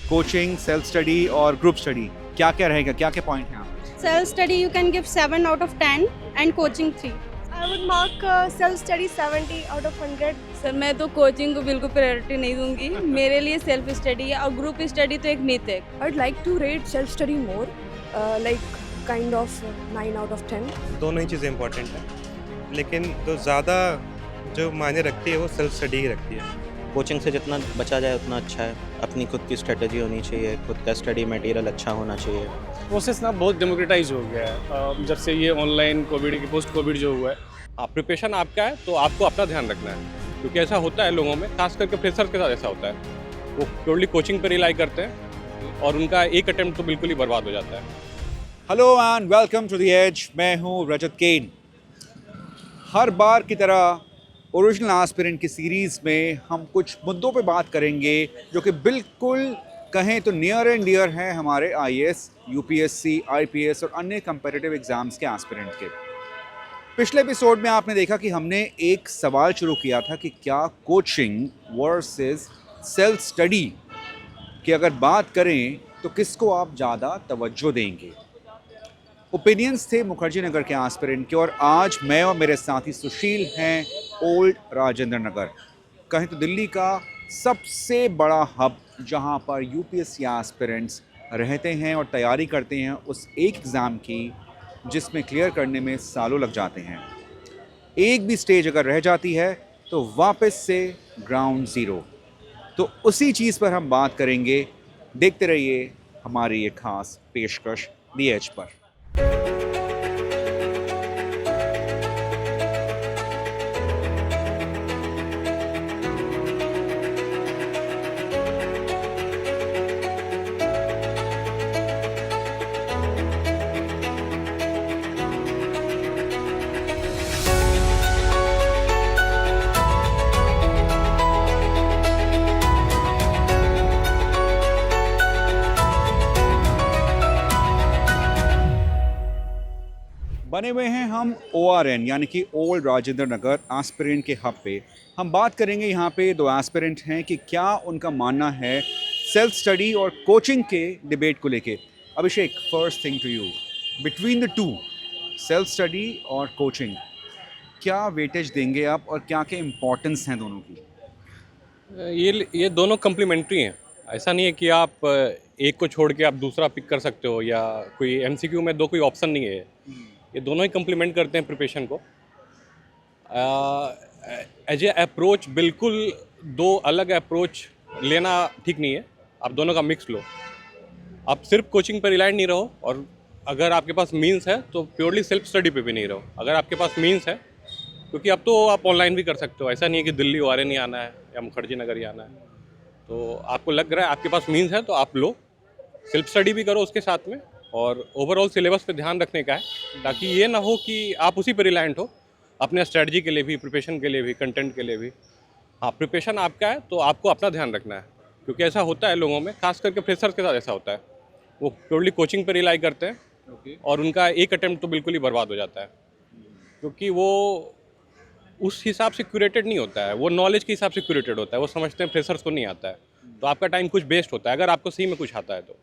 Coaching, self study और group study, क्या क्या रहेगा, क्या क्या पॉइंट हैं आप? Self study you can give 7 out of 10 and coaching 3. I would mark self study 70 out of 100. Sir मैं तो कोचिंग को बिल्कुल प्रायोरिटी नहीं दूंगी। मेरे लिए सेल्फ स्टडी है और ग्रुप स्टडी तो एक मिथ है। I'd like to rate self study more, like kind of 9 out of 10. दोनों ही चीज़ें इंपॉर्टेंट हैं, लेकिन जो ज़्यादा जो मायने रखती है वो सेल्फ स्टडी ही रखती है। कोचिंग से जितना बचा जाए उतना अच्छा है। अपनी खुद की स्ट्रेटजी होनी चाहिए, खुद का स्टडी मटेरियल अच्छा होना चाहिए। प्रोसेस ना बहुत डेमोक्रेटाइज हो गया है जब से ये ऑनलाइन कोविड की पोस्ट कोविड जो हुआ है। आप प्रिपरेशन आपका है तो आपको अपना ध्यान रखना है, क्योंकि ऐसा होता है लोगों में, खास करके फ्रेशर्स के साथ ऐसा होता है। वो प्योरली कोचिंग पर रिलाई करते हैं और उनका एक अटेम्प्ट तो बिल्कुल ही बर्बाद हो जाता है। Hello and welcome to the edge, मैं हूं रजत केन। हर बार की तरह ओरिजिनल एस्पिरेंट की सीरीज़ में हम कुछ मुद्दों पे बात करेंगे जो कि बिल्कुल कहें तो नियर एंड डियर हैं हमारे आईएएस, यूपीएससी, आईपीएस और अन्य कंपेटिटिव एग्ज़ाम्स के एस्पिरेंट के। पिछले एपिसोड में आपने देखा कि हमने एक सवाल शुरू किया था कि क्या कोचिंग वर्सेस सेल्फ स्टडी की अगर बात करें तो किसको आप ज़्यादा तवज्जो देंगे। ओपिनियंस थे मुखर्जी नगर के एस्पिरेंट के, और आज मैं और मेरे साथी सुशील हैं ओल्ड राजेंद्र नगर, कहें तो दिल्ली का सबसे बड़ा हब जहां पर यूपीएससी एस्पिरेंट्स रहते हैं और तैयारी करते हैं उस एक एग्ज़ाम की जिसमें क्लियर करने में सालों लग जाते हैं। एक भी स्टेज अगर रह जाती है तो वापस से ग्राउंड ज़ीरो। तो उसी चीज़ पर हम बात करेंगे। देखते रहिए हमारी ये खास पेशकश दी एज पर। बने हुए हैं हम ORN यानी कि ओल्ड राजेंद्र नगर एस्पिरेंट के हब पे। हम बात करेंगे यहाँ पे दो एस्पिरेंट हैं कि क्या उनका मानना है सेल्फ स्टडी और कोचिंग के डिबेट को लेके। Abhishek, first thing to you, between the two, self study और कोचिंग, क्या वेटेज देंगे आप और क्या क्या इम्पोर्टेंस हैं दोनों की? ये दोनों कम्प्लीमेंट्री हैं। ऐसा नहीं है कि आप एक को छोड़ के आप दूसरा पिक कर सकते हो, या कोई MCQ में दो कोई ऑप्शन नहीं है। ये दोनों ही कम्प्लीमेंट करते हैं प्रिपरेशन को। एज ए अप्रोच बिल्कुल दो अलग अप्रोच लेना ठीक नहीं है। आप दोनों का मिक्स लो। आप सिर्फ कोचिंग पर रिलायंट नहीं रहो, और अगर आपके पास मीन्स है तो प्योरली सेल्फ स्टडी पे भी नहीं रहो। अगर आपके पास मीन्स है, क्योंकि अब तो आप ऑनलाइन भी कर सकते हो, ऐसा नहीं है कि दिल्ली ORN ही आना है या मुखर्जी नगर ही आना है। तो आपको लग रहा है आपके पास मीन्स है तो आप लो, सेल्फ स्टडी भी करो उसके साथ में, और ओवरऑल सिलेबस पे ध्यान रखने का है, ताकि ये ना हो कि आप उसी पर रिलायंट हो, अपने स्ट्रेटजी के लिए भी, प्रिपरेशन के लिए भी, कंटेंट के लिए भी। हाँ, प्रिपरेशन आपका है तो आपको अपना ध्यान रखना है, क्योंकि ऐसा होता है लोगों में, खास करके फ्रेशर्स के साथ ऐसा होता है। वो प्योरली कोचिंग पर रिलाई करते हैं और उनका एक अटेम्प्ट तो बिल्कुल ही बर्बाद हो जाता है, क्योंकि वो उस हिसाब से क्यूरेटेड नहीं होता है, वो नॉलेज के हिसाब से क्यूरेटेड होता है। वो समझते हैं फ्रेशर्स को नहीं आता है, तो आपका टाइम कुछ वेस्ट होता है। अगर आपको सही में कुछ आता है तो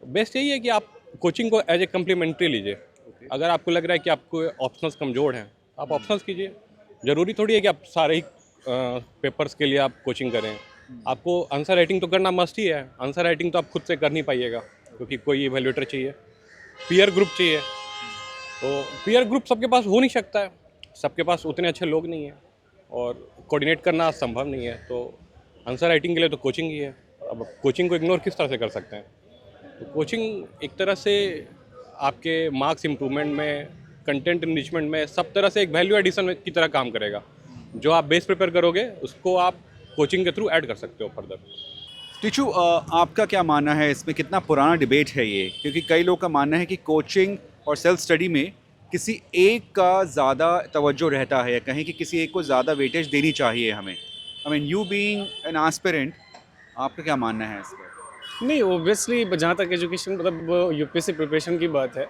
बेस्ट यही है कि आप कोचिंग को एज ए कम्प्लीमेंट्री लीजिए। अगर आपको लग रहा है कि आपको ऑप्शनल्स कमज़ोर हैं, आप ऑप्शनल्स कीजिए। ज़रूरी थोड़ी है कि आप सारे ही पेपर्स के लिए आप कोचिंग करें। आपको आंसर राइटिंग तो करना मस्ट ही है। आंसर राइटिंग तो आप खुद से कर नहीं पाइएगा, क्योंकि कोई इवैल्यूएटर चाहिए, पीयर ग्रुप चाहिए। तो पीयर ग्रुप सबके पास हो नहीं सकता है, सबके पास उतने अच्छे लोग नहीं हैं, और कोऑर्डिनेट करना संभव नहीं है। तो आंसर राइटिंग के लिए तो कोचिंग ही है। अब कोचिंग को इग्नोर किस तरह से कर सकते हैं? तो कोचिंग एक तरह से आपके मार्क्स इम्प्रूवमेंट में, कंटेंट इनरिचमेंट में, सब तरह से एक वैल्यू एडिशन की तरह काम करेगा। जो आप बेस प्रिपेयर करोगे उसको आप कोचिंग के थ्रू ऐड कर सकते हो फर्दर। टिचू, आपका क्या मानना है इसमें? कितना पुराना डिबेट है ये? क्योंकि कई लोग का मानना है कि कोचिंग और सेल्फ स्टडी में किसी एक का ज़्यादा तवज्जो रहता है, कहीं कि किसी एक को ज़्यादा वेटेज देनी चाहिए हमें। I mean, you being an aspirant, आपका क्या मानना है इस पर? नहीं, ओब्वियसली जहाँ तक एजुकेशन मतलब यूपीएससी प्रिपरेशन की बात है,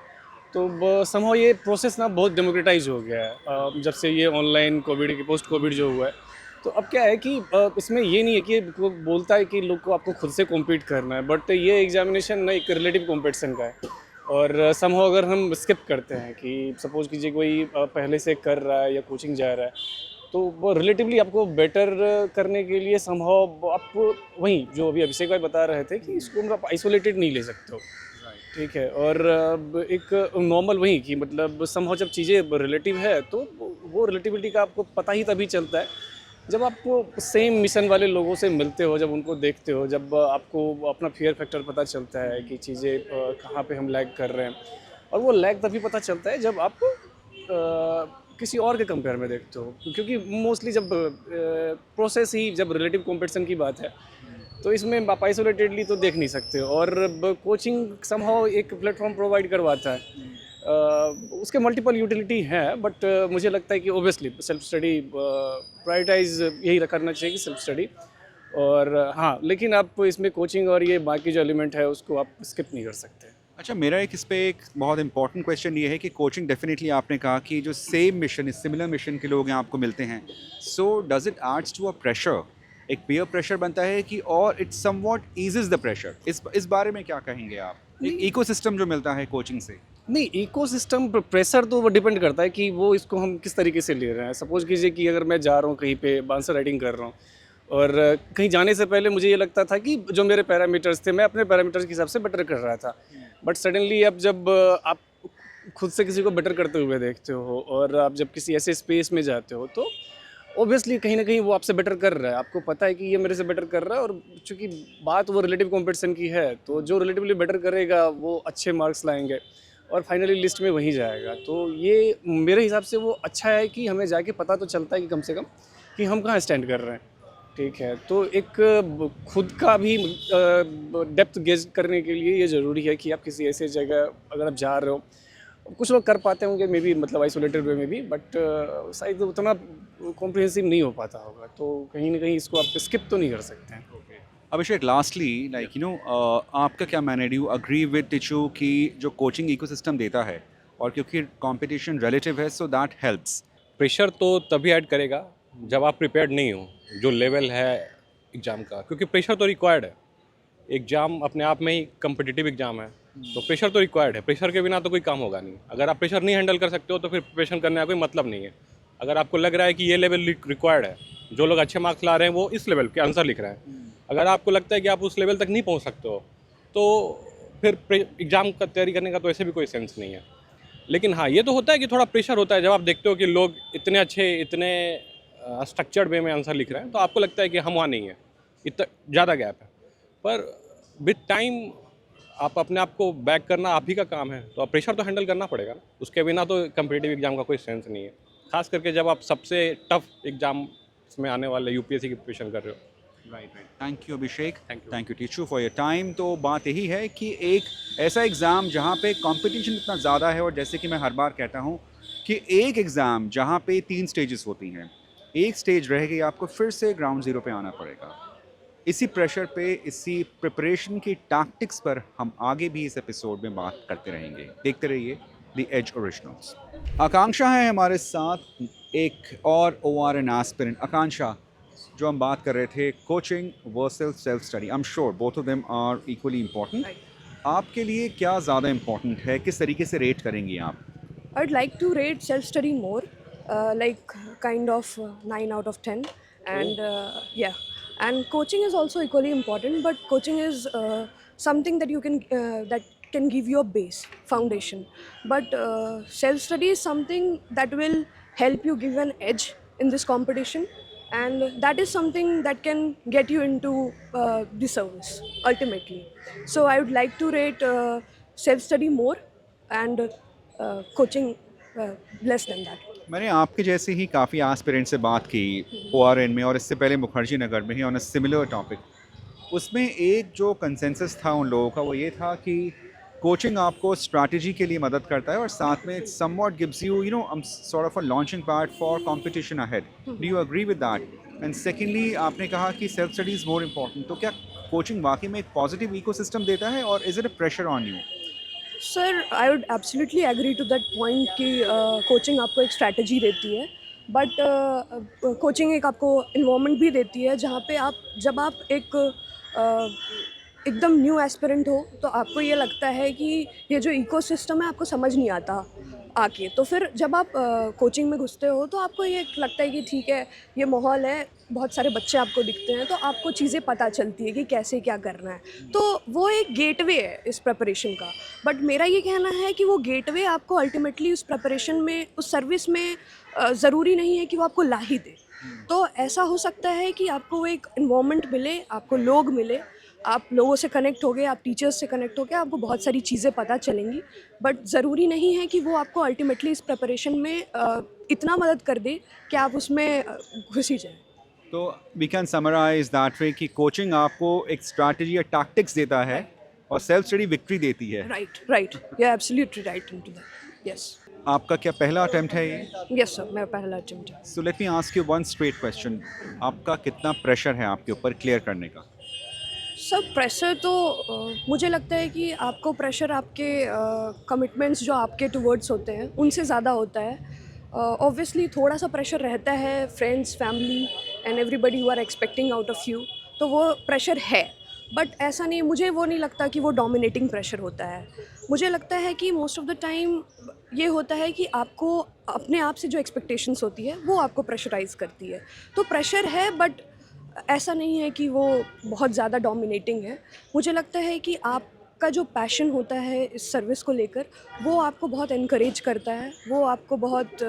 तो समहाउ ये प्रोसेस ना बहुत डेमोक्रेटाइज हो गया है जब से ये ऑनलाइन कोविड की पोस्ट कोविड जो हुआ है। तो अब क्या है कि इसमें ये नहीं है कि वो बोलता है कि लोग को आपको खुद से कॉम्पीट करना है, बट ये एग्जामिनेशन ना एक रिलेटिव कॉम्पिटिशन का है। और समहाउ अगर हम स्किप करते हैं कि सपोज कीजिए कोई पहले से कर रहा है या कोचिंग जा रहा है, तो वो रिलेटिवली आपको बेटर करने के लिए समहाउ आप वहीं जो अभी अभिषेक भाई बता रहे थे कि इसको आप आइसोलेटेड नहीं ले सकते हो, ठीक है। और एक नॉर्मल वही कि मतलब समहाउ जब चीज़ें रिलेटिव है तो वो रिलेटिविटी का आपको पता ही तभी चलता है जब आप सेम मिशन वाले लोगों से मिलते हो, जब उनको देखते हो, जब आपको अपना फियर फैक्टर पता चलता है कि चीज़ें कहाँ पे हम लैग कर रहे हैं। और वो लैग तभी पता चलता है जब आप किसी और के कंपेयर में देखते हो, क्योंकि मोस्टली जब प्रोसेस ही जब रिलेटिव कॉम्पिटिशन की बात है तो इसमें आप आइसोलेटेडली तो देख नहीं सकते। और कोचिंग समहाउ एक प्लेटफॉर्म प्रोवाइड करवाता है, उसके मल्टीपल यूटिलिटी हैं, बट मुझे लगता है कि ओबियसली सेल्फ स्टडी प्रायोरिटाइज यही करना चाहिए कि सेल्फ स्टडी। और हाँ, लेकिन आप इसमें कोचिंग और ये बाकी जो एलिमेंट है उसको आप स्किप नहीं कर सकते। अच्छा, मेरा इस पे एक बहुत इंपॉर्टेंट क्वेश्चन ये है कि कोचिंग डेफिनेटली आपने कहा कि जो सेम मिशन सिमिलर मिशन के लोग हैं आपको मिलते हैं, so does it adds to a pressure, एक पीयर प्रेशर बनता है कि और it somewhat eases the pressure? इस बारे में क्या कहेंगे आप? इकोसिस्टम जो मिलता है कोचिंग से। नहीं, इकोसिस्टम प्रेशर तो वो डिपेंड करता है कि वो इसको हम किस तरीके से ले रहे हैं। सपोज कीजिए कि अगर मैं जा रहा हूँ कहीं पे आंसर राइटिंग कर रहा हूँ और कहीं जाने से पहले मुझे ये लगता था कि जो मेरे पैरामीटर्स थे मैं अपने पैरामीटर्स के हिसाब से बेटर कर रहा था, बट सडनली अब जब आप खुद से किसी को बेटर करते हुए देखते हो और आप जब किसी ऐसे स्पेस में जाते हो तो ऑब्वियसली कहीं ना कहीं वो आपसे बेटर कर रहा है, आपको पता है कि ये मेरे से बेटर कर रहा है। और चूंकि बात वो रिलेटिव कंपटीशन की है तो जो रिलेटिवली बेटर करेगा वो अच्छे मार्क्स लाएंगे और फाइनली लिस्ट में वही जाएगा। तो ये मेरे हिसाब से वो अच्छा है कि हमें जाके पता तो चलता है कि कम से कम कि हम कहाँ स्टैंड कर रहे हैं, ठीक है। तो एक खुद का भी डेप्थ गेज करने के लिए ये ज़रूरी है कि आप किसी ऐसे जगह अगर आप जा रहे हो, कुछ लोग कर पाते होंगे मे बी मतलब आइसोलेटेड वे में भी, बट शायद उतना कॉम्प्रिहेंसिव नहीं हो पाता होगा, तो कहीं ना कहीं इसको आप स्किप तो नहीं कर सकते हैं। अभिषेक, लास्टली लाइक यू नो आपका क्या मानना है? डू यू अग्री विद टिचू कि जो कोचिंग इकोसिस्टम देता है और क्योंकि कंपटीशन रिलेटिव है सो दैट हेल्प्स? प्रेशर तो तभी ऐड करेगा जब आप प्रिपेयर्ड नहीं हो जो लेवल है एग्ज़ाम का, क्योंकि प्रेशर तो रिक्वायर्ड है। एग्ज़ाम अपने आप में ही कम्पिटिटिव एग्ज़ाम है तो प्रेशर तो रिक्वायर्ड है। प्रेशर के बिना तो कोई काम होगा नहीं। अगर आप प्रेशर नहीं हैंडल कर सकते हो तो फिर प्रिपरेशन करने का कोई मतलब नहीं है। अगर आपको लग रहा है कि ये लेवल रिक्वायर्ड है, जो लोग अच्छे मार्क्स ला रहे हैं वो इस लेवल के आंसर लिख रहे हैं, अगर आपको लगता है कि आप उस लेवल तक नहीं पहुंच सकते हो तो फिर एग्ज़ाम का तैयारी करने का तो ऐसे भी कोई सेंस नहीं है। लेकिन हाँ, ये तो होता है कि थोड़ा प्रेशर होता है जब आप देखते हो कि लोग इतने अच्छे इतने स्ट्रक्चर्ड वे में आंसर लिख रहे हैं, तो आपको लगता है कि हम वहाँ नहीं है, इतना ज़्यादा गैप है। पर विद टाइम आप अपने आप को बैक करना आप ही का काम है, तो आप प्रेशर तो हैंडल करना पड़ेगा ना। उसके बिना तो कम्पिटिटिव एग्जाम का कोई सेंस नहीं है, खास करके जब आप सबसे टफ एग्जाम में आने वाले यूपीएससी की प्रिपरेशन कर रहे हो। Right. Thank you Abhishek, thank you टीचू फॉर योर टाइम। तो बात यही है कि एक ऐसा एग्ज़ाम जहाँ पे कंपटीशन इतना ज़्यादा है, और जैसे कि मैं हर बार कहता हूँ कि एक एग्ज़ाम जहाँ पे 3 स्टेजेस होती हैं, एक स्टेज रह गई, आपको फिर से ग्राउंड ज़ीरो पे आना पड़ेगा। इसी प्रेशर पे, इसी प्रिपरेशन की टैक्टिक्स पर हम आगे भी इस एपिसोड में बात करते रहेंगे। देखते रहिए द एज ओरिजिनल्स। आकांक्षा है हमारे साथ, एक और ORN एस्पिरेंट। आकांक्षा, जो हम बात कर रहे थे coaching versus self study, I am sure both of them are equally important. आपके लिए क्या ज़्यादा इम्पोर्टेंट है, किस तरीके से रेट करेंगी आप? I'd like to rate self-study more, like kind of 9 out of 10. And yeah, and coaching is also equally important, but coaching is something that you can that can give you a base foundation. But self-study is something that will help you give an edge in this competition, and that is something that can get you into the service ultimately. So I would like to rate self-study more and coaching less than that. मैंने आपके जैसे ही काफ़ी aspirant से बात की ORN में, और इससे पहले मुखर्जी नगर में ही ऑन अ सिमिलर टॉपिक। उसमें एक जो कंसेंसस था उन लोगों का वो ये था कि कोचिंग आपको स्ट्रैटेजी के लिए मदद करता है और साथ में somewhat gives you you know sort of a launching pad for competition ahead. Do you agree with that? And secondly, आपने कहा कि self study is more important. तो क्या कोचिंग वाकई में एक पॉजिटिव इकोसिस्टम देता है, और is it a pressure on you? Sir, I would absolutely agree to that point कि कोचिंग आपको एक स्ट्रैटेजी देती है, बट कोचिंग एक आपको इन्वायरमेंट भी देती है जहाँ पे आप जब आप एकदम न्यू एस्पिरेंट हो तो आपको ये लगता है कि ये जो इकोसिस्टम है आपको समझ नहीं आता आके, तो फिर जब आप कोचिंग में घुसते हो तो आपको ये लगता है कि ठीक है ये माहौल है, बहुत सारे बच्चे आपको दिखते हैं, तो आपको चीज़ें पता चलती है कि कैसे क्या करना है, तो वो एक गेटवे है इस प्रिपरेशन का। बट मेरा ये कहना है कि वो गेटवे आपको अल्टीमेटली उस प्रिपरेशन में, उस सर्विस में ज़रूरी नहीं है कि वो आपको ला ही दे। तो ऐसा हो सकता है कि आपको एक इन्वायरमेंट मिले, आपको लोग मिले, आप लोगों से कनेक्ट हो गए, आप टीचर्स से कनेक्ट हो गए, आपको बहुत सारी चीज़ें पता चलेंगी, बट ज़रूरी नहीं है कि वो आपको अल्टीमेटली इस प्रिपरेशन में इतना मदद कर दे कि आप उसमें घुस ही जाएँ। तो we can summarise that way कि कोचिंग आपको एक स्ट्रैटेजी या टैक्टिक्स देता है और सेल्फ स्टडी विक्ट्री देती है। Right, you are absolutely right into that. Yes आपका क्या पहला अटेम्प्ट है ये? यस सर, मेरा पहला अटेम्प्ट है। So let me ask you one straight question, आपका कितना प्रेशर है आपके ऊपर क्लियर करने का? सर प्रेशर तो मुझे लगता है कि आपको प्रेशर आपके कमिटमेंट्स जो आपके टुवर्ड्स होते हैं उनसे ज़्यादा होता है। ऑब्वियसली थोड़ा सा प्रेशर रहता है, friends, family and everybody who are expecting out of you, तो वो प्रेशर है, बट ऐसा नहीं, मुझे वो नहीं लगता कि वो डोमिनेटिंग प्रेशर होता है। मुझे लगता है कि मोस्ट ऑफ द टाइम ये होता है कि आपको अपने आप से जो एक्सपेक्टेशंस होती है वो आपको प्रेशराइज करती है, तो प्रेशर है, बट ऐसा नहीं है कि वो बहुत ज़्यादा डोमिनेटिंग है। मुझे लगता है कि आपका जो पैशन होता है इस सर्विस को लेकर वो आपको बहुत इनकरेज करता है, वो आपको बहुत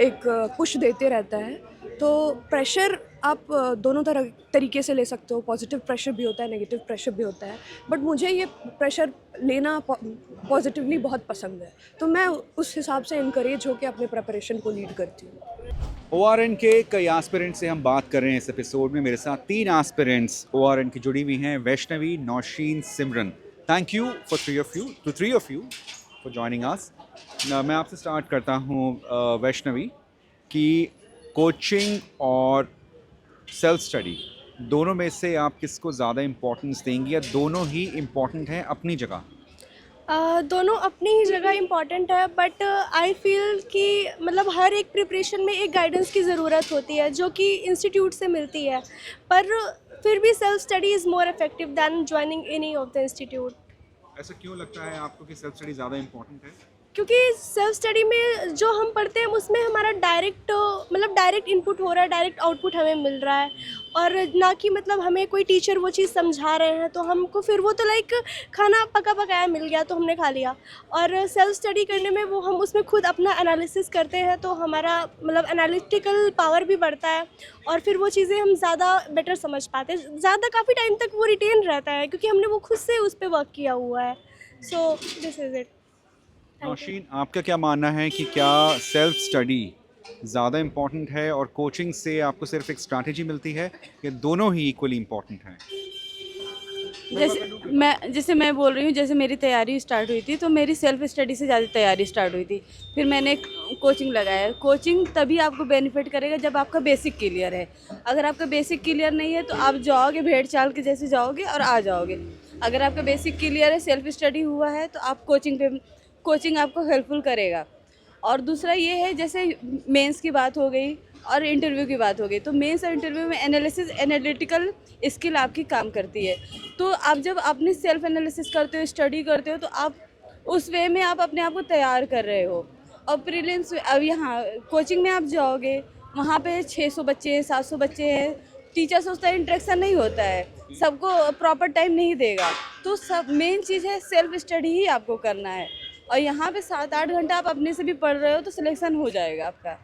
एक पुश देते रहता है। तो प्रेशर आप दोनों तरीके से ले सकते हो, पॉजिटिव प्रेशर भी होता है, नेगेटिव प्रेशर भी होता है, बट मुझे ये प्रेशर लेना पॉजिटिवली बहुत पसंद है, तो मैं उस हिसाब से इनकरेज होकर अपने प्रिपरेशन को लीड करती हूँ। ORN के कई एस्पिरेंट से हम बात कर रहे हैं इस एपिसोड में। मेरे साथ 3 एस्पिरेंट्स ORN की जुड़ी हुई हैं, Vaishnavi, Nausheen, Simran. Thank you for three of you for joining us. मैं आपसे स्टार्ट करता हूँ वैष्णवी, कि कोचिंग और सेल्फ स्टडी दोनों में से आप किसको ज़्यादा इम्पोर्टेंस देंगी, या दोनों ही इम्पोर्टेंट हैं अपनी जगह? दोनों अपनी ही जगह इम्पॉर्टेंट है, बट आई फील कि मतलब हर एक प्रिपरेशन में एक गाइडेंस की ज़रूरत होती है जो कि इंस्टीट्यूट से मिलती है, पर फिर भी self study is more effective than joining any of the institute. ऐसा क्यों लगता है आपको कि सेल्फ स्टडी ज़्यादा इम्पोर्टेंट है? क्योंकि सेल्फ स्टडी में जो हम पढ़ते हैं उसमें हमारा डायरेक्ट इनपुट हो रहा है, डायरेक्ट आउटपुट हमें मिल रहा है, और ना कि मतलब हमें कोई टीचर वो चीज़ समझा रहे हैं तो हमको फिर वो तो लाइक खाना पका पकाया मिल गया तो हमने खा लिया। और सेल्फ स्टडी करने में वो हम उसमें खुद अपना एनालिसिस करते हैं तो हमारा मतलब एनालिटिकल पावर भी बढ़ता है, और फिर वो चीज़ें हम ज़्यादा बेटर समझ पाते हैं, ज़्यादा काफ़ी टाइम तक वो रिटेन रहता है क्योंकि हमने वो खुद से उस पर वर्क किया हुआ है। So this is it. Nausheen, आपका क्या मानना है कि क्या सेल्फ स्टडी ज़्यादा इम्पोर्टेंट है और कोचिंग से आपको सिर्फ एक स्ट्रैटेजी मिलती है, या दोनों ही इक्वली इम्पोर्टेंट हैं? जैसे मैं बोल रही हूँ, जैसे मेरी तैयारी स्टार्ट हुई थी तो मेरी सेल्फ स्टडी से ज़्यादा तैयारी स्टार्ट हुई थी, फिर मैंने कोचिंग लगाया। कोचिंग तभी आपको बेनिफिट करेगा जब आपका बेसिक क्लियर है। अगर आपका बेसिक क्लियर नहीं है तो आप जाओगे भेड़ चाल के जैसे जाओगे और आ जाओगे। अगर आपका बेसिक क्लियर है, सेल्फ स्टडी हुआ है, तो आप कोचिंग आपको हेल्पफुल करेगा। और दूसरा ये है, जैसे मेंस की बात हो गई और इंटरव्यू की बात हो गई, तो मेंस और इंटरव्यू में एनालिटिकल स्किल आपकी काम करती है। तो आप जब अपनी सेल्फ एनालिसिस करते हो, स्टडी करते हो, तो आप उस वे में आप अपने आप को तैयार कर रहे हो। और प्रीलिम्स, अब यहाँ कोचिंग में आप जाओगे, वहाँ पे 600 बच्चे 700 बच्चे हैं, टीचर सोचता है इंटरेक्शन नहीं होता है, सबको प्रॉपर टाइम नहीं देगा, तो सब मेन चीज़ है सेल्फ स्टडी ही आपको करना है। और यहाँ पे 7-8 घंटा आप अपने से भी पढ़ रहे हो तो सिलेक्शन हो जाएगा आपका।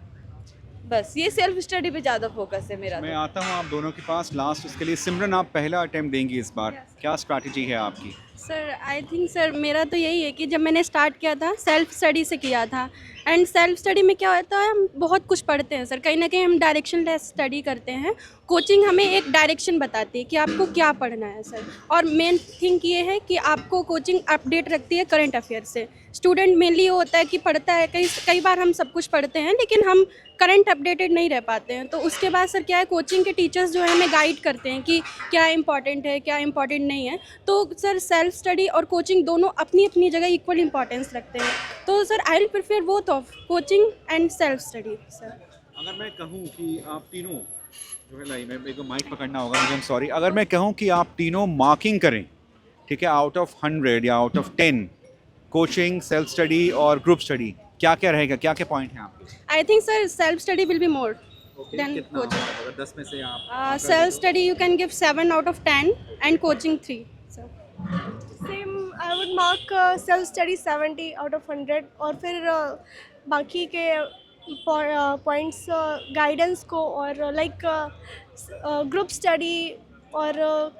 बस ये सेल्फ स्टडी पे ज़्यादा फोकस है मेरा। मैं आता हूँ आप दोनों के पास लास्ट, उसके लिए सिमरन आप पहला अटेम्प्ट देंगी इस बार, क्या स्ट्रैटेजी है आपकी? सर आई थिंक सर मेरा तो यही है कि जब मैंने स्टार्ट किया था सेल्फ स्टडी से किया था, एंड सेल्फ स्टडी में क्या होता है, हम बहुत कुछ पढ़ते हैं सर, कहीं ना कहीं हम डायरेक्शन लेस स्टडी करते हैं। कोचिंग हमें एक डायरेक्शन बताती है कि आपको क्या पढ़ना है सर, और मेन थिंग ये है कि आपको कोचिंग अपडेट रखती है करंट अफेयर से। स्टूडेंट मेनली होता है कि पढ़ता है, कई बार हम सब कुछ पढ़ते हैं लेकिन हम करंट अपडेटेड नहीं रह पाते हैं। तो उसके बाद सर क्या है, कोचिंग के टीचर्स जो है हमें गाइड करते हैं कि क्या इंपॉर्टेंट है, क्या इंपॉर्टेंट नहीं है। तो सर सेल्फ स्टडी और कोचिंग दोनों अपनी अपनी जगह इक्वल इंपॉर्टेंस रखते हैं। तो sir I will prefer both of coaching and self study sir. अगर मैं कहूँ कि आप तीनों जो है लाइन में, एक माइक पकड़ना होगा मुझे, सॉरी, अगर मैं कहूँ कि आप तीनों मार्किंग करें, ठीक है, आउट ऑफ 100 या out of 10, coaching, self study और ग्रुप स्टडी, क्या क्या रहेगा, क्या क्या पॉइंट हैं आपके? I think sir self study will be more than कितना कोचिंग. अगर 10 में से आप Self study you can give 7 out of 10 and coaching 3. So same I would mark self study 70 out of 100 और फिर बाकी के पॉइंट्स गाइडेंस को और लाइक ग्रुप स्टडी और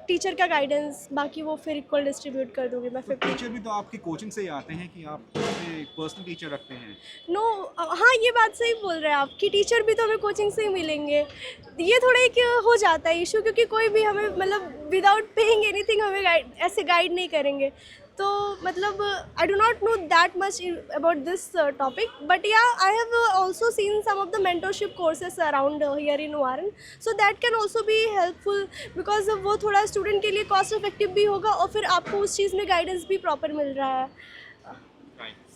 टीचर का गाइडेंस बाकी वो फिर इक्वल डिस्ट्रीब्यूट कर दूंगी मैं 50. टीचर भी तो आपकी कोचिंग से ही आते हैं कि आप अपने पर्सनल टीचर रखते हैं? नो हाँ ये बात सही बोल रहे हैं आप कि टीचर भी तो हमें कोचिंग से ही मिलेंगे. ये थोड़ा एक हो जाता है इशू क्योंकि कोई भी हमें मतलब विदाउट पेइंग एनीथिंग हमें ऐसे गाइड नहीं करेंगे. तो मतलब I do not know that much about this topic but yeah I have also seen some of the mentorship courses around here in ORN so that can also be helpful because वो थोड़ा student के लिए cost effective भी होगा और फिर आपको उस चीज़ में गाइडेंस भी प्रॉपर मिल रहा है.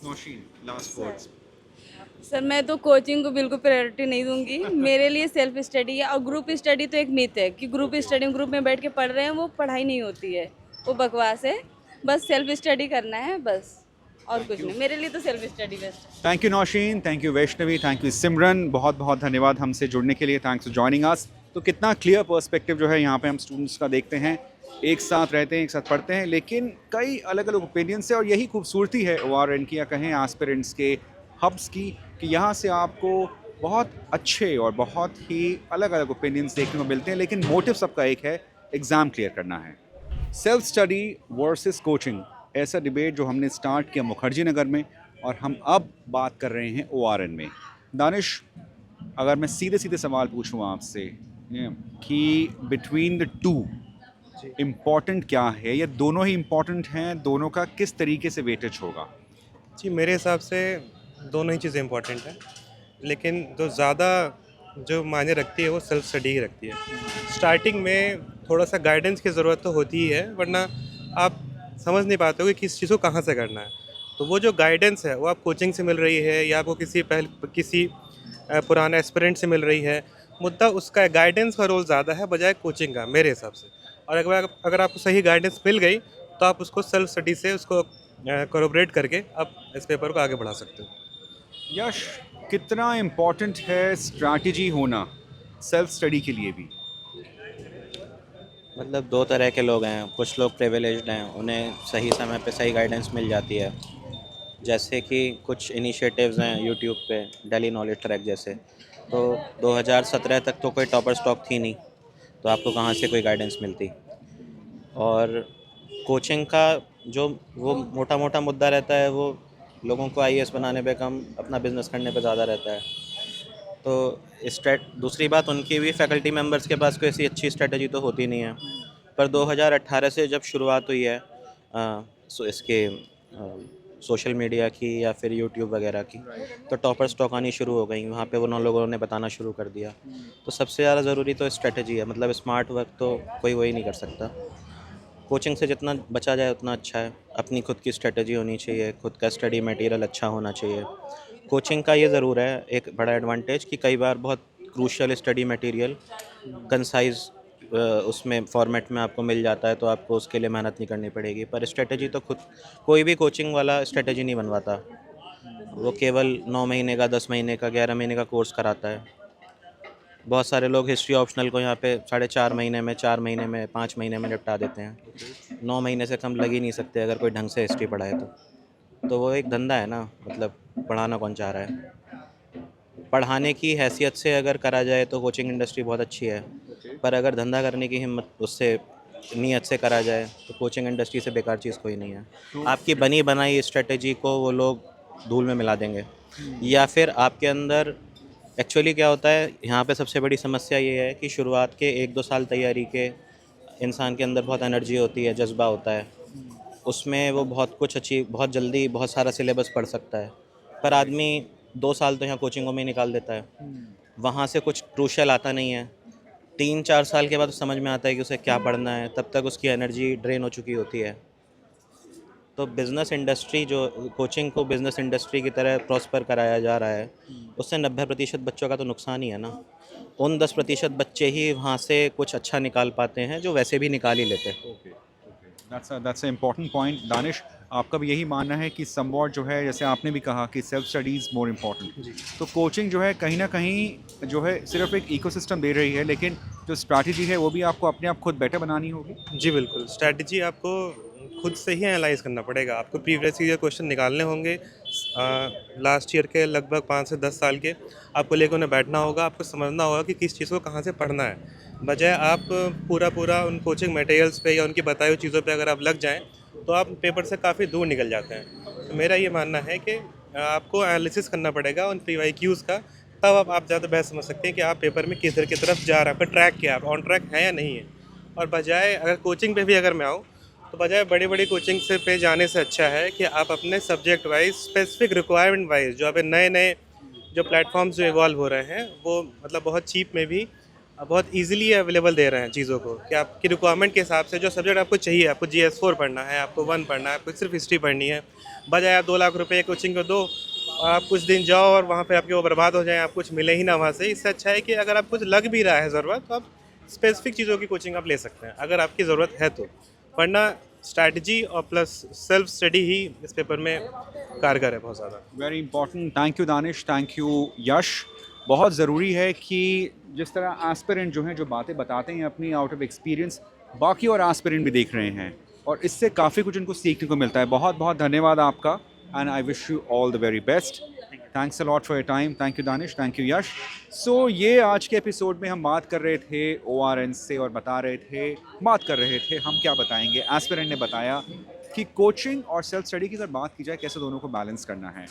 Nausheen, last words. सर मैं तो कोचिंग को बिल्कुल प्रायोरिटी नहीं दूंगी. मेरे लिए सेल्फ स्टडी है और ग्रुप स्टडी तो एक मिथ है कि ग्रुप स्टडी ग्रुप में बैठ के पढ़ रहे हैं वो पढ़ाई नहीं होती है, वो बकवास है. बस सेल्फ स्टडी करना है बस और कुछ नहीं. मेरे लिए तो सेल्फ स्टडी बेस्ट है. Thank you Nausheen, thank you Vaishnavi, thank you Simran, बहुत बहुत धन्यवाद हमसे जुड़ने के लिए. Thanks for joining us. तो कितना क्लियर पर्सपेक्टिव जो है यहाँ पे हम स्टूडेंट्स का देखते हैं, एक साथ रहते हैं, एक साथ पढ़ते हैं, लेकिन कई अलग अलग ओपिनियन से. और यही खूबसूरती है ORN की या कहें एस्पिरेंट्स के हब्स की कि यहाँ से आपको बहुत अच्छे और बहुत ही अलग अलग ओपिनियंस देखने को मिलते हैं, लेकिन मोटिव सबका एक है, एग्ज़ाम क्लियर करना है. सेल्फ स्टडी वर्सेस कोचिंग, ऐसा डिबेट जो हमने स्टार्ट किया मुखर्जी नगर में और हम अब बात कर रहे हैं ORN में. दानिश, अगर मैं सीधे सीधे सवाल पूछूं आपसे कि बिटवीन द टू इम्पॉर्टेंट क्या है, या दोनों ही इम्पॉर्टेंट हैं, दोनों का किस तरीके से वेटेज होगा? जी मेरे हिसाब से दोनों ही चीज़ें इंपॉर्टेंट हैं, लेकिन जो ज़्यादा जो मायने रखती है वो सेल्फ स्टडी ही रखती है. स्टार्टिंग में थोड़ा सा गाइडेंस की ज़रूरत तो होती ही है, वरना आप समझ नहीं पाते हो कि किस चीज़ को कहाँ से करना है. तो वो जो गाइडेंस है वो आप कोचिंग से मिल रही है या आपको किसी पुराने एस्पिरेंट से मिल रही है. मुद्दा उसका गाइडेंस का रोल ज़्यादा है बजाय कोचिंग का मेरे हिसाब से. और अगर आपको सही गाइडेंस मिल गई तो आप उसको सेल्फ स्टडी से उसको कोलैबोरेट करके आप इस पेपर को आगे बढ़ा सकते हो. यश, कितना इम्पॉर्टेंट है स्ट्रैटेजी होना सेल्फ स्टडी के लिए भी? मतलब दो तरह के लोग हैं. कुछ लोग प्रिविलेज्ड हैं, उन्हें सही समय पे सही गाइडेंस मिल जाती है. जैसे कि कुछ इनिशिएटिव्स हैं यूट्यूब पे, डेली नॉलेज ट्रैक जैसे. तो 2017 तक तो कोई टॉपर स्टॉक थी नहीं, तो आपको कहाँ से कोई गाइडेंस मिलती. और कोचिंग का जो वो मोटा मोटा मुद्दा रहता है वो लोगों को IAS बनाने पे कम, अपना बिजनेस करने पे ज़्यादा रहता है. तो दूसरी बात, उनकी भी फैकल्टी मेंबर्स के पास कोई ऐसी अच्छी स्ट्रेटजी तो होती नहीं है. पर 2018 से जब शुरुआत हुई है इसके सोशल मीडिया की या फिर यूट्यूब वगैरह की, तो टॉपर स्टॉक आनी शुरू हो गई. वहाँ पे उन लोगों ने बताना शुरू कर दिया. तो सबसे ज़्यादा ज़रूरी तो स्ट्रेटजी है. मतलब स्मार्ट वर्क तो कोई वही नहीं कर सकता. कोचिंग से जितना बचा जाए उतना अच्छा है. अपनी खुद की स्ट्रेटजी होनी चाहिए, खुद का स्टडी मटेरियल अच्छा होना चाहिए. कोचिंग का ये ज़रूर है एक बड़ा एडवांटेज कि कई बार बहुत क्रूशियल स्टडी मटेरियल कंसाइज उसमें फॉर्मेट में आपको मिल जाता है, तो आपको उसके लिए मेहनत नहीं करनी पड़ेगी. पर स्ट्रेटजी तो खुद कोई भी कोचिंग वाला स्ट्रेटजी नहीं बनवाता. वो केवल 9 महीने का, 10 महीने का, 11 महीने का कोर्स कराता है. बहुत सारे लोग हिस्ट्री ऑप्शनल को यहाँ पे 4.5 महीने में, 4 महीने में, 5 महीने में निपटा देते हैं. 9 महीने से कम लग ही नहीं सकते अगर कोई ढंग से हिस्ट्री पढ़ाए तो वो एक धंधा है ना. मतलब पढ़ाना कौन चाह रहा है. पढ़ाने की हैसियत से अगर करा जाए तो कोचिंग इंडस्ट्री बहुत अच्छी है. पर अगर धंधा करने की हिम्मत उससे नीयत से करा जाए तो कोचिंग इंडस्ट्री से बेकार चीज़ कोई नहीं है. आपकी बनी बनाई स्ट्रेटजी को वो लोग धूल में मिला देंगे. या फिर आपके अंदर एक्चुअली क्या होता है, यहाँ पे सबसे बड़ी समस्या ये है कि शुरुआत के 1-2 साल तैयारी के इंसान के अंदर बहुत एनर्जी होती है, जज्बा होता है. उसमें वो बहुत कुछ बहुत जल्दी बहुत सारा सिलेबस पढ़ सकता है. पर आदमी 2 साल तो यहाँ कोचिंगों में निकाल देता है. वहाँ से कुछ क्रूशियल आता नहीं है. 3-4 साल के बाद समझ में आता है कि उसे क्या पढ़ना है. तब तक उसकी एनर्जी ड्रेन हो चुकी होती है. तो बिज़नेस इंडस्ट्री जो कोचिंग को बिज़नेस इंडस्ट्री की तरह प्रॉस्पर कराया जा रहा है, उससे 90% बच्चों का तो नुकसान ही है ना। उन 10% बच्चे ही वहाँ से कुछ अच्छा निकाल पाते हैं जो वैसे भी निकाल ही लेते हैं। Okay, that's a important point. Danish, आपका भी यही मानना है कि समवॉट जो है, जैसे आपने भी कहा कि सेल्फ स्टडीज़ मोर इम्पॉर्टेंट, तो कोचिंग जो है कहीं ना कहीं जो है सिर्फ एक इकोसिस्टम दे रही है, लेकिन जो स्ट्रैटेजी है वो भी आपको अपने आप खुद बेटर बनानी होगी। जी बिल्कुल, स्ट्रैटेजी आपको खुद से ही एनालाइज करना पड़ेगा। आपको प्रीवियस ईयर क्वेश्चन निकालने होंगे, लास्ट ईयर के लगभग 5 से 10 साल के, आपको लेकर उन्हें बैठना होगा, आपको समझना होगा कि किस चीज़ को कहाँ से पढ़ना है। बजाय आप पूरा उन कोचिंग मटेरियल्स पे या उनकी बताई हुई चीज़ों पे अगर आप लग जाएं तो आप पेपर से काफ़ी दूर निकल जाते हैं। तो मेरा ये मानना है कि आपको एनालिसिस करना पड़ेगा उन PYQs का, तब आप ज़्यादा बेहतर समझ सकते हैं कि आप पेपर में किधर की तरफ जा रहे हैं, आपका ट्रैक क्या है, आप ऑन ट्रैक है या नहीं है। और बजाय अगर कोचिंग पे भी अगर मैं आऊँ तो बजाय बड़ी बड़ी कोचिंग से पे जाने से अच्छा है कि आप अपने subject wise specific requirement wise जो अभी नए नए जो प्लेटफॉर्म्स जो इवॉल्व हो रहे हैं वो मतलब बहुत चीप में भी बहुत इजीली अवेलेबल दे रहे हैं चीज़ों को, कि आपकी रिक्वायरमेंट के हिसाब से जो सब्जेक्ट आपको चाहिए, आपको GS4 पढ़ना है, आपको 1 पढ़ना है, आपको सिर्फ हिस्ट्री पढ़नी है, बजाय आप 2 लाख रुपए कोचिंग को दो और आप कुछ दिन जाओ और वहाँ पे आपके वो बर्बाद हो जाए, आप कुछ मिले ही ना वहाँ से। इससे अच्छा है कि अगर आप कुछ लग भी रहा है ज़रूरत तो आप स्पेसिफिक चीज़ों की कोचिंग आप ले सकते हैं अगर आपकी ज़रूरत है तो, वरना स्ट्रैटेजी और प्लस सेल्फ स्टडी ही इस पेपर में कारगर है बहुत ज़्यादा। Very important. Thank you Danish, thank you Yash. बहुत ज़रूरी है कि जिस तरह एस्पिरेंट जो हैं जो बातें बताते हैं अपनी आउट ऑफ एक्सपीरियंस, बाकी और एस्पिरेंट भी देख रहे हैं और इससे काफ़ी कुछ उनको सीखने को मिलता है। बहुत बहुत धन्यवाद आपका, and I wish you all the very best. Thanks a lot for your time. Thank you Danish, thank you Yash. So ये आज के एपिसोड में हम बात कर रहे थे ORN से और बात कर रहे थे हम क्या बताएंगे। एस्पिरेंट ने बताया कि कोचिंग और सेल्फ स्टडी की अगर बात की जाए कैसे दोनों को बैलेंस करना है,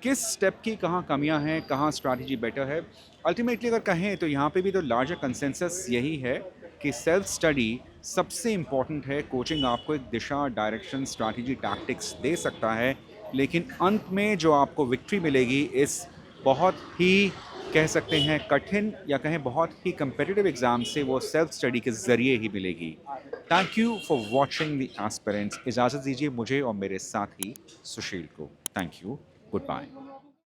किस स्टेप की कहाँ कमियां हैं, कहाँ स्ट्रैटेजी बेटर है। अल्टीमेटली अगर कहें तो यहाँ पे भी तो लार्जर कंसेंसस यही है कि सेल्फ स्टडी सबसे इम्पॉर्टेंट है। कोचिंग आपको एक दिशा, डायरेक्शन, स्ट्रैटेजी, टैक्टिक्स दे सकता है, लेकिन अंत में जो आपको विक्ट्री मिलेगी इस बहुत ही कह सकते हैं कठिन या कहें बहुत ही कम्पिटिटिव एग्ज़ाम से, वो सेल्फ स्टडी के ज़रिए ही मिलेगी। Thank you for watching the aspirants. इजाज़त दीजिए मुझे और मेरे साथी सुशील को। Thank you, good bye.